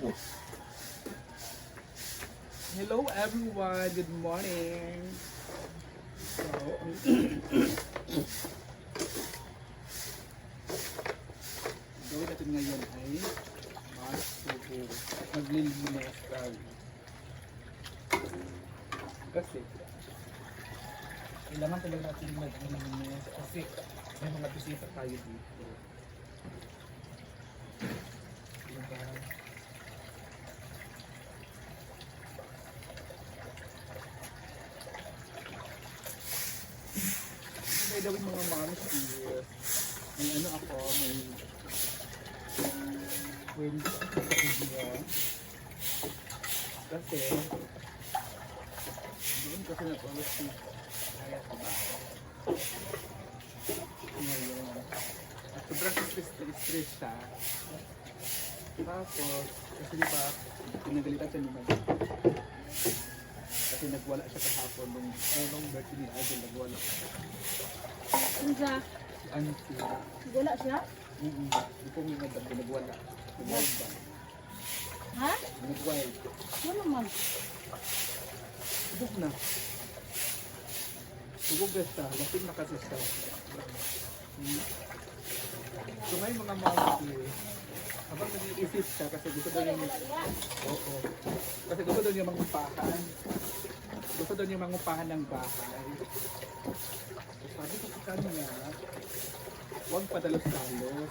Hello everyone, good morning. So, gawin natin ngayon ay maglilinis tayo. Kasi, kailangan talaga natin maglilinis kasi may mga bisita tayo dito. Diba? May gawin mga moms here. May ano ako, may wind sa idea. Kasi doon kasi nag-ulit si kaya sa bahay. Ngayon, at sobrang stress siya. Tapos, kasi diba, pinagalitan siya naman. Kasi nagwala siya kahapon nung birthday ni Idol, nagwala siya. Ano siya? Si Auntie. Wala siya? Hindi po may madam, nagwala. Nagwild ba? Ha? Nagwild. Ano naman? Subog na. Subog na siya. Lasing na kasi siya. So may mga monkey, habang nag-iisip siya kasi gusto daw niya oo. Kasi gusto daw niya mangupahan. Gusto daw niya mangupahan ng bahay. So sabi ko sa kanya, huwag padalos-dalos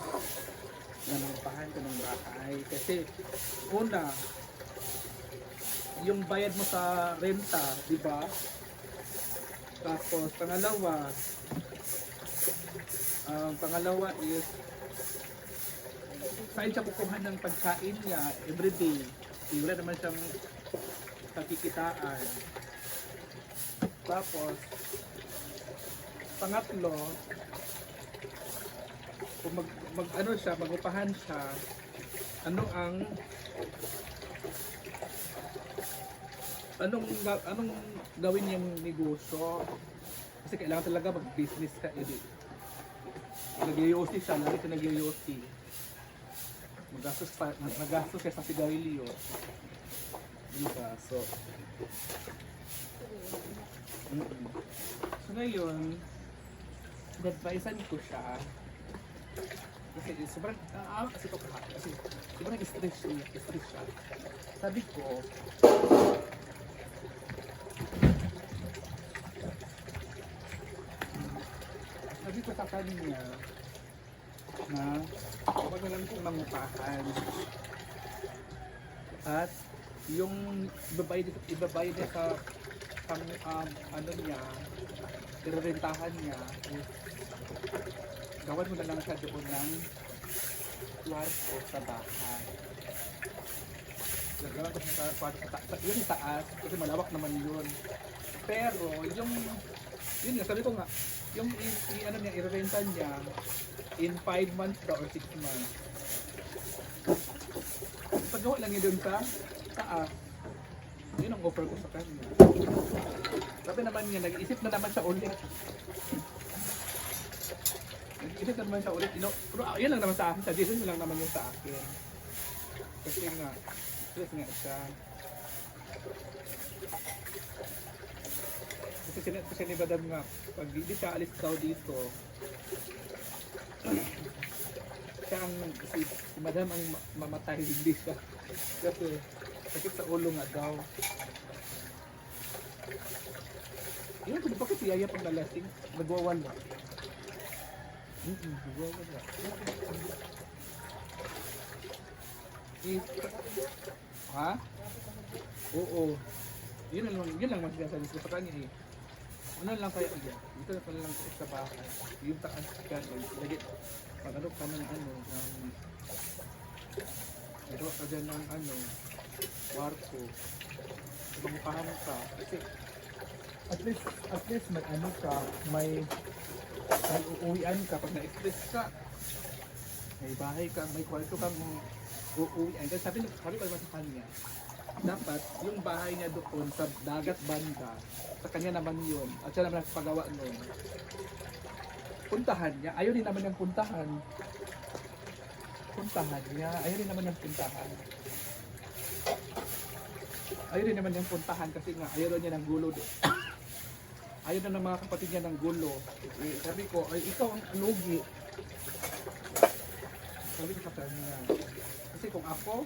na mangupahan ka ng bahay. Kasi una, yung bayad mo sa renta, di ba? Tapos pangalawa is saan siya kukuha ng pagkain niya everyday. Wala naman siyang pakikitaan. Tapos pangatlo, kung magupahan siya, anong gawin niyang negosyo? Kasi kailangan talaga mag-business ka, nag-yosi siya, lagi siya nag-yosi. Magastos siya sa sigarilyo. Diba? So ngayon, advisean ko siya. Kasi sobrang, kasi sobrang stress siya. Sabi ko, sa kanya na huwag na lang kong mangupahan at yung ibabayad niya sa irerentahan niya, gawan mo na lang siya doon ng kwarto sa bahay. Gawan ko sa kwarto yun yung taas kasi malawak naman yun, pero yun nga, sabi ko nga, yung irerenta niya in 5 months daw or 6 months. Paggawa lang yun dun sa taas. Yun ang offer ko sa kanya. Sabi naman niya, nag-iisip na naman siya ulit. Pero yun lang naman sa akin. Suggestion mo lang naman yun sa akin. Kasi nga, stress nga siya. Kasi ni Madam nga, pag hindi siya alis daw dito, si Madam ang mamatay, hindi siya. Kasi sakit sa ulo nga daw. Yun, bakit si Yaya pag nalasing, nagwawala? Nagwawala. Ha? Oo. Yun lang magsasabi ko sa kanya eh. Ano lang kaya yan? Dito na pala lang sa bahay. Yung taas ka, lagi, pag ka ng ito ka dyan ng kwarto. Mangupahan ka. Kasi, at least may may uuwian ka. Pag na-express ka, may bahay ka, may kwarto ka, uuwian. Kasi sabi ko naman sa kanya, dapat yung bahay niya doon sa dagat banda, sa kanya naman yun, at siya naman nagpagawa nun, puntahan niya. Ayaw din naman yung puntahan niya, ayaw din naman yung puntahan. ayaw rin naman yung puntahan kasi nga ayaw niya ng gulo doon. Ayaw na ng mga kapatid niya ng gulo. Eh, sabi ko, ay ikaw ang anugi. Sabi ko sa kanya. Kasi kung ako,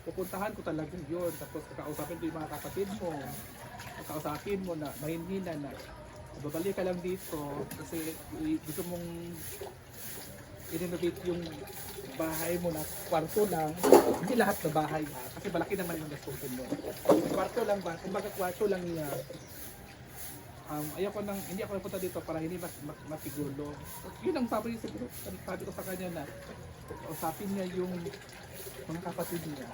pupuntahan ko talaga yun. Tapos kakausapin ko yung mga kapatid mo. Kakausapin mo na mahinhina na babalik ka lang dito kasi gusto mong i-renovate yung bahay mo na kwarto lang. Hindi lahat na bahay ha. Kasi malaki naman yung gastusin mo. Kwarto lang ba? Kung baga kwarto lang niya. Ayaw ko nang, hindi ako napunta dito para hindi matigulo. Yun ang sabi ko sa kanya na usapin niya yung mga kapatid niya.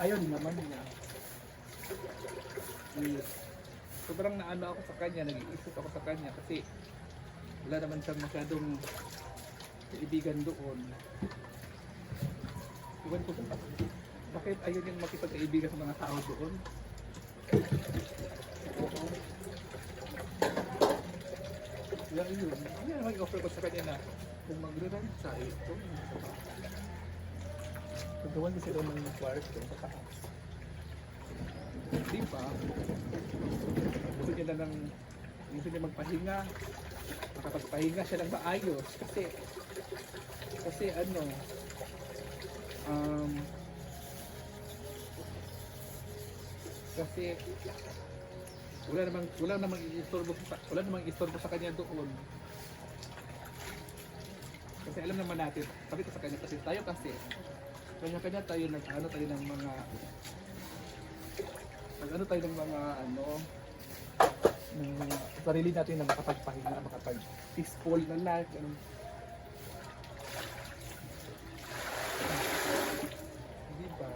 Ayaw naman niya. Sobrang naano ako sa kanya, nag-iisip ako sa kanya kasi wala naman siyang masyadong kaibigan doon. Iwan ko ba? Bakit ayaw niyang makipag-kaibigan sa mga tao doon? Kaya yun, ano naman i-offer ko sa kanya na kung magre-rent siya, ito. Paggawan kasi daw ng kwarto sa taas. Di ba? Gusto niya na gusto niya magpahinga. Makapagpahinga siya ng maayos. Kasi ano, kasi wala namang istorbo sa kanya doon. Kasi alam naman natin, sabi ko sa kanya kasi kanya-kanya tayo nag-ano tayo ng mga sarili natin na makapagpahinga, makapag-peaceful na life, ganun. Di ba?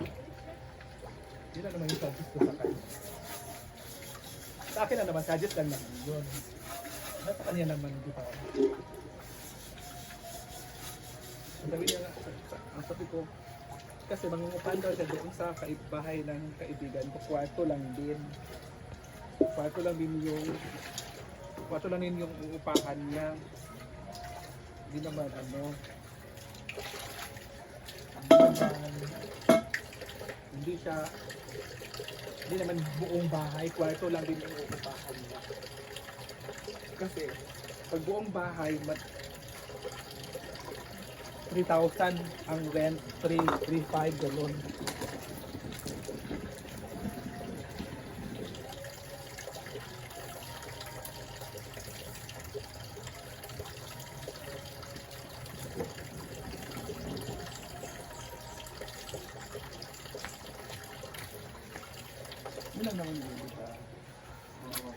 Yun na naman yung suggest ko sa kanya. Sa akin na naman, suggest lang naman yun. Nasa kanya naman, di ba? Ang sabi niya, ang sabi ko, kasi mangungupahan daw siya doon sa bahay ng kaibigan ko. Kwarto lang din yung uupahan niya. Hindi naman hindi naman buong bahay, kwarto lang din yung uupahan niya. Kasi pag buong bahay 3,000 ang rent, 3,500 gano'n. Yun lang naman yun, di ba? Oo.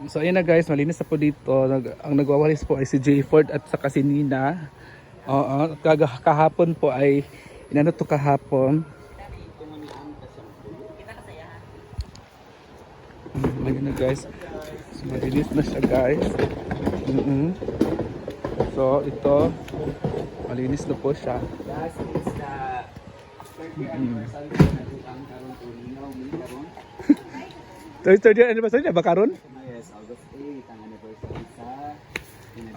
So ayun na guys, malinis na po dito. Ang nagwawalis po ay si J Ford at saka si Nina. Oo, kahapon po ay inano to kahapon. Ayun na guys. So, malinis na siya guys. So ito, malinis na po siya. That is the 30th anniversary ng karon to Ninaw karon. Third year anniversary na ba karon? Yes, August 8 ang anniversary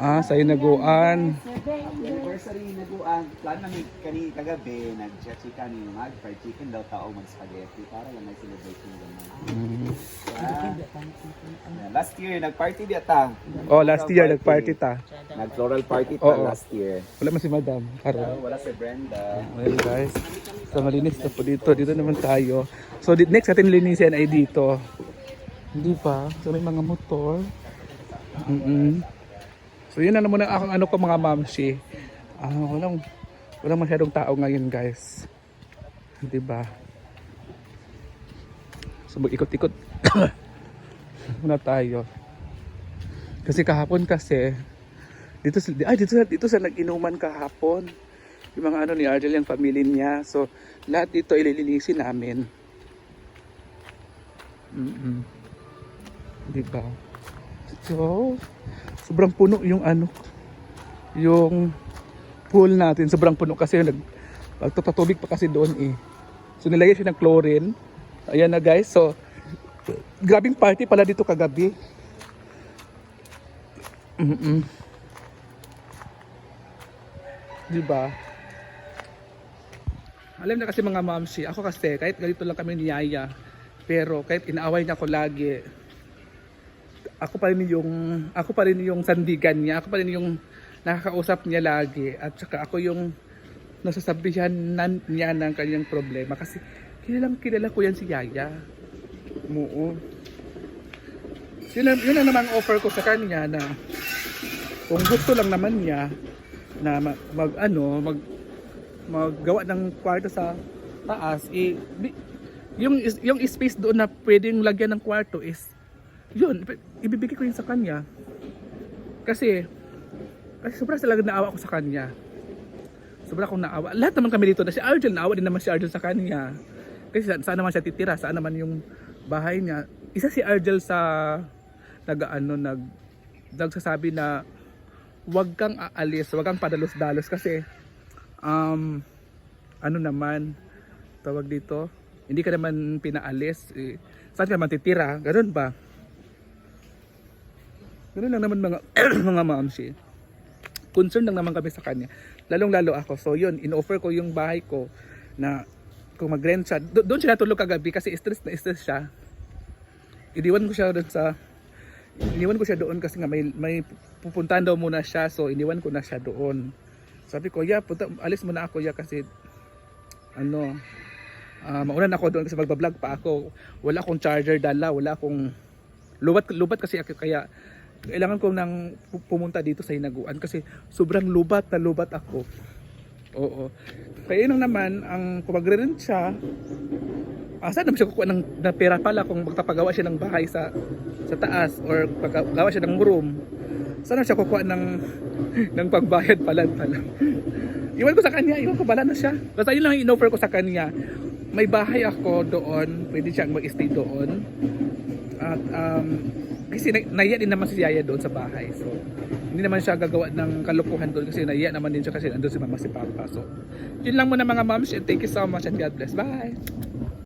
Sa Hinaguan. anniversary Hinaguan. Plan namin kagabi nag-chika ni mag-fried chicken daw tao mag-spaghetti para lang may celebration naman. Last year nag-party di ata. Oh, last year nag-party ta. Nag-floral party ta Oo. last year. Wala man si Madam karon. Wala si Brenda. Well guys, so malinis na po dito. Dito naman tayo. So next natin linisin ay dito. Hindi pa. So may mga motor. So yun na naman ang ano ko mga mamsi. Walang masyadong tao ngayon guys. Hindi ba? So mag-ikot-ikot muna tayo. Kasi kahapon dito sa nag-inuman kahapon. Yung mga ano ni Ardel yung family niya. So lahat dito ililinisin namin. Di ba? So, sobrang puno yung ano, yung pool natin. Sobrang puno kasi nagtatubig pa kasi doon eh. So nilagyan siya ng chlorine. Ayan na guys. So, grabing party pala dito kagabi. Diba? Alam na kasi mga mamsi, ako kasi kahit ganito lang kami ni Yaya, pero kahit inaaway niya ako lagi, ako pa rin yung sandigan niya, ako pa rin yung nakakausap niya lagi, at saka ako yung nasasabihan niya ng kanyang problema kasi kilala ko yan si Yaya. Oo. Yun ang namang offer ko sa kanya na kung gusto lang naman niya na maggawa ng kwarto sa taas, yung space doon na pwedeng lagyan ng kwarto is yun, ibibigay ko yun sa kanya. Kasi sobrang talaga naawa ko sa kanya. Sobrang akong naawa. Lahat naman kami dito na si Argel, naawa din naman si Argel sa kanya. Kasi saan naman siya titira, saan naman yung bahay niya. Isa si Argel sa nagsasabi na wag kang aalis, wag kang padalos-dalos kasi ano naman tawag dito, hindi ka naman pinaalis eh, saan ka naman titira, ganun ba? Ganun lang naman mga mga mamsi. Concern lang naman kami sa kanya, lalong-lalo ako. So yun, in-offer ko yung bahay ko na kung mag-rent siya, doon siya natulog kagabi kasi stress na stress siya. Iniwan ko siya doon kasi nga may pupuntahan daw muna siya, so iniwan ko na siya doon. Sabi ko, alis muna ako kasi maunan ako doon kasi magbablog pa ako. Wala akong charger dala, wala akong lubat kasi kaya kailangan ko nang pumunta dito sa hinaguan kasi sobrang lubat ako. Oo. Kaya yun naman, kung magre-rent siya, saan naman siya kukuha ng pera pala kung magpapagawa siya ng bahay sa taas or paggawa siya ng room. Saan naman siya kukuha ng pagbayad pala. Iwan ko sa kanya, iwan ko bala na siya. Basta yun lang yung in-offer ko sa kanya. May bahay ako doon, pwede siyang mag-stay doon. At kasi naiya din naman si Yaya doon sa bahay. So, hindi naman siya gagawa ng kalukuhan doon kasi naiya naman din siya kasi nandun si Mama si Papa. So, yun lang muna mga moms and thank you so much and God bless. Bye!